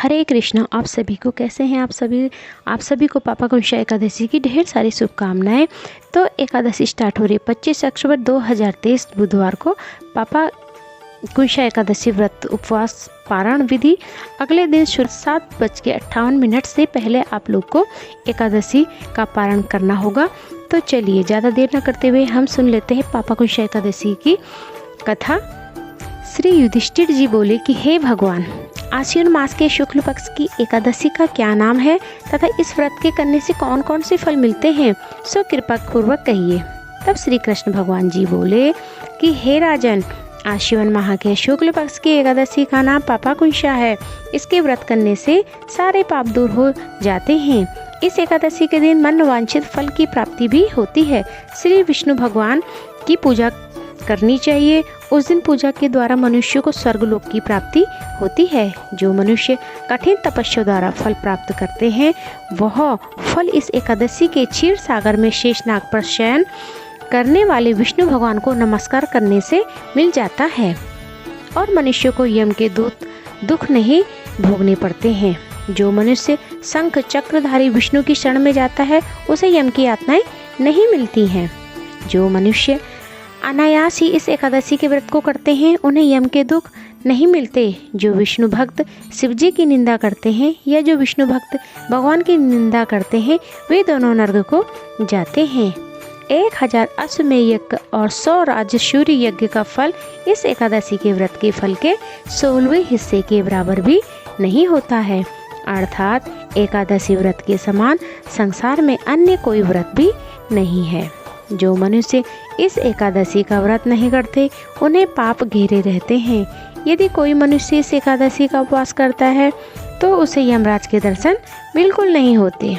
हरे कृष्णा। आप सभी को कैसे हैं आप सभी को पापा कुंशा एकादशी की ढेर सारी शुभकामनाएं। तो एकादशी स्टार्ट हो रही है 25 अक्टूबर 2023 बुधवार को। पापा कुंशा एकादशी व्रत उपवास पारण विधि अगले दिन शुरू 7:58 से पहले आप लोग को एकादशी का पारण करना होगा। तो चलिए ज़्यादा देर न करते हुए हम सुन लेते हैं पापा कुंशा एकादशी की कथा। श्री युधिष्ठिर जी बोले कि हे भगवान, आश्विन मास के शुक्ल पक्ष की एकादशी का क्या नाम है तथा इस व्रत के करने से कौन कौन से फल मिलते हैं, सो कृपा पूर्वक कहिए। तब श्री कृष्ण भगवान जी बोले कि हे राजन, आश्विन माह के शुक्ल पक्ष की एकादशी का नाम पापा कुंशा है। इसके व्रत करने से सारे पाप दूर हो जाते हैं। इस एकादशी के दिन मन वांछित फल की प्राप्ति भी होती है। श्री विष्णु भगवान की पूजा करनी चाहिए। उस दिन पूजा के द्वारा मनुष्य को स्वर्गलोक की प्राप्ति होती है। जो मनुष्य कठिन तपस्या द्वारा फल प्राप्त करते हैं वह फल इस एकादशी के क्षीर सागर में शेषनाग पर शयन करने वाले विष्णु भगवान को नमस्कार करने से मिल जाता है और मनुष्य को यम के दुख नहीं भोगने पड़ते हैं। जो मनुष्य शंख चक्रधारी विष्णु की शरण में जाता है उसे यम की यातनाएं नहीं मिलती हैं। जो मनुष्य अनायास ही इस एकादशी के व्रत को करते हैं उन्हें यम के दुख नहीं मिलते। जो विष्णु भक्त शिव जी की निंदा करते हैं या जो विष्णु भक्त भगवान की निंदा करते हैं वे दोनों नरक को जाते हैं। 1000 अश्वमेध यज्ञ और 100 राजसूय यज्ञ का फल इस एकादशी के व्रत के फल के 16वें हिस्से के बराबर भी नहीं होता है। अर्थात एकादशी व्रत के समान संसार में अन्य कोई व्रत भी नहीं है। जो मनुष्य इस एकादशी का व्रत नहीं करते उन्हें पाप घेरे रहते हैं। यदि कोई मनुष्य इस एकादशी का उपवास करता है तो उसे यमराज के दर्शन बिल्कुल नहीं होते।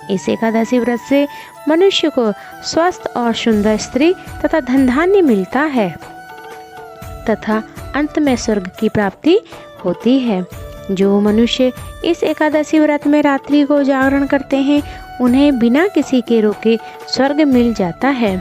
इस एकादशी व्रत से मनुष्य को स्वस्थ और सुंदर स्त्री तथा धन धान्य मिलता है तथा अंत में स्वर्ग की प्राप्ति होती है। जो मनुष्य इस एकादशी व्रत में रात्रि को जागरण करते हैं उन्हें बिना किसी के रोके स्वर्ग मिल जाता है।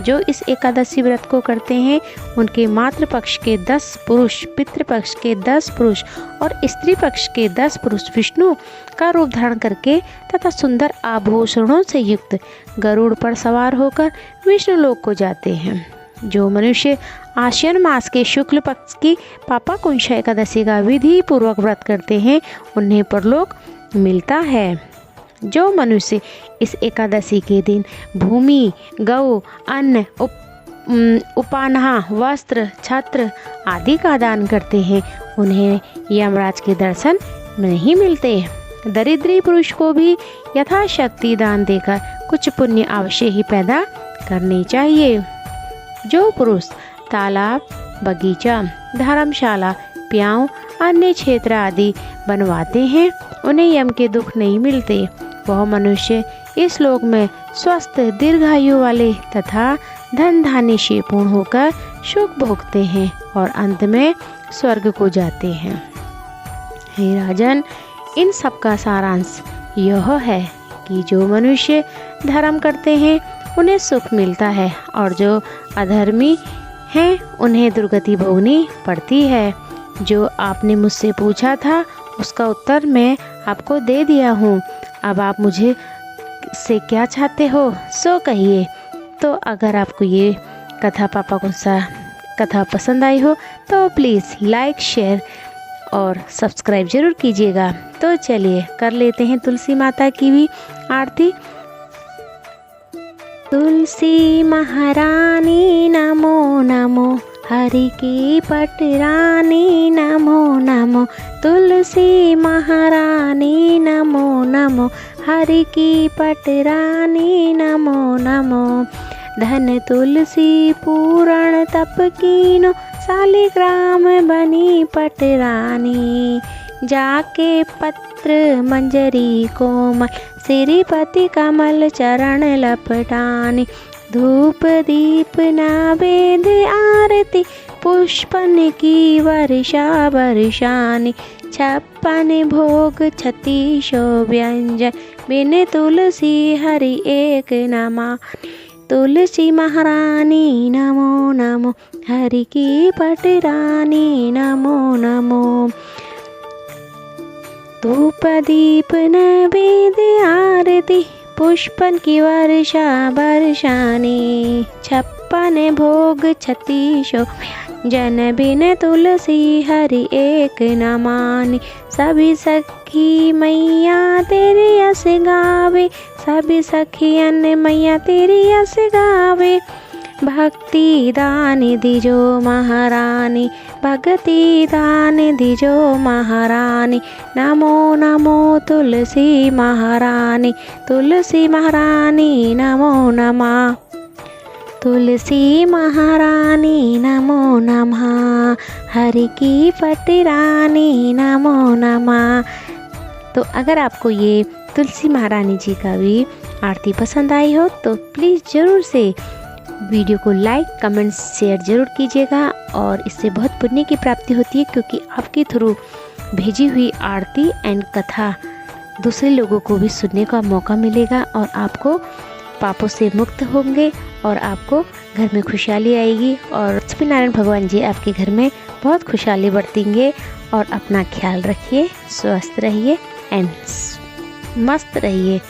जो इस एकादशी व्रत को करते हैं उनके मातृ पक्ष के 10 पुरुष, पितृ पक्ष के 10 पुरुष और स्त्री पक्ष के 10 पुरुष विष्णु का रूप धारण करके तथा सुंदर आभूषणों से युक्त गरुड़ पर सवार होकर विष्णु लोक को जाते हैं। जो मनुष्य आश्विन मास के शुक्ल पक्ष की पापा कुंशा एकादशी का विधि पूर्वक व्रत करते हैं उन्हें परलोक मिलता है। जो मनुष्य इस एकादशी के दिन भूमि, गौ, अन्न, उपान्हा, वस्त्र, छत्र आदि का दान करते हैं उन्हें यमराज के दर्शन नहीं मिलते। दरिद्री पुरुष को भी यथाशक्ति दान देकर कुछ पुण्य अवश्य ही पैदा करने चाहिए। जो पुरुष तालाब, बगीचा, धर्मशाला, प्याऊ, अन्य क्षेत्र आदि बनवाते हैं उन्हें यम के दुख नहीं मिलते। वह मनुष्य इस लोक में स्वस्थ, दीर्घायु वाले तथा धन धान्य से पूर्ण होकर सुख भोगते हैं और अंत में स्वर्ग को जाते हैं। हे राजन, इन सब का सारांश यह है कि जो मनुष्य धर्म करते हैं उन्हें सुख मिलता है और जो अधर्मी हैं उन्हें दुर्गति भोगनी पड़ती है। जो आपने मुझसे पूछा था उसका उत्तर मैं आपको दे दिया हूँ। अब आप मुझे से क्या चाहते हो सो कहिए। तो अगर आपको ये कथा पापा कुंशा कथा पसंद आई हो तो प्लीज़ लाइक, शेयर और सब्सक्राइब जरूर कीजिएगा। तो चलिए कर लेते हैं तुलसी माता की भी आरती। तुलसी महारानी नमो नमो, हरि की पटरानी नमो नमो। तुलसी महारानी नमो नमो, हरि की पटरानी नमो नमो। धन तुलसी पूरण तप कीनो, शालिग्राम बनी पटरानी। जाके पत्र मंजरी कोमल, श्रीपति कमल चरण लपटानी। धूप दीप नैवेद्य आरती, पुष्पन की वर्षा वर्षानी। 56 भोग 36 व्यंजन, बिन तुलसी हरि एक नमा। तुलसी महारानी नमो नमो, हरि की पटरानी नमो नमो। धूप दीप नैवेद्य आरती पुष्पन की वर्षा बरसाने 56 भोग 36 जन बिन तुलसी हरि एक न माने। सभी सखी मैया तेरी यस गावे सभी सखियन मैया तेरी यस गावे। भक्ति दान दीजो महारानी भक्ति दान दीजो महारानी। नमो नमो तुलसी महारानी नमो नमः। तुलसी महारानी नमो नमः। हरि की फटी रानी नमो नमः। तो अगर आपको ये तुलसी महारानी जी का भी आरती पसंद आई हो तो प्लीज़ ज़रूर से वीडियो को लाइक कमेंट शेयर ज़रूर कीजिएगा। और इससे बहुत पुण्य की प्राप्ति होती है, क्योंकि आपके थ्रू भेजी हुई आरती एंड कथा दूसरे लोगों को भी सुनने का मौका मिलेगा और आपको पापों से मुक्त होंगे और आपको घर में खुशहाली आएगी और लक्ष्मीनारायण भगवान जी आपके घर में बहुत खुशहाली बरतेंगे। और अपना ख्याल रखिए, स्वस्थ रहिए एंड मस्त रहिए।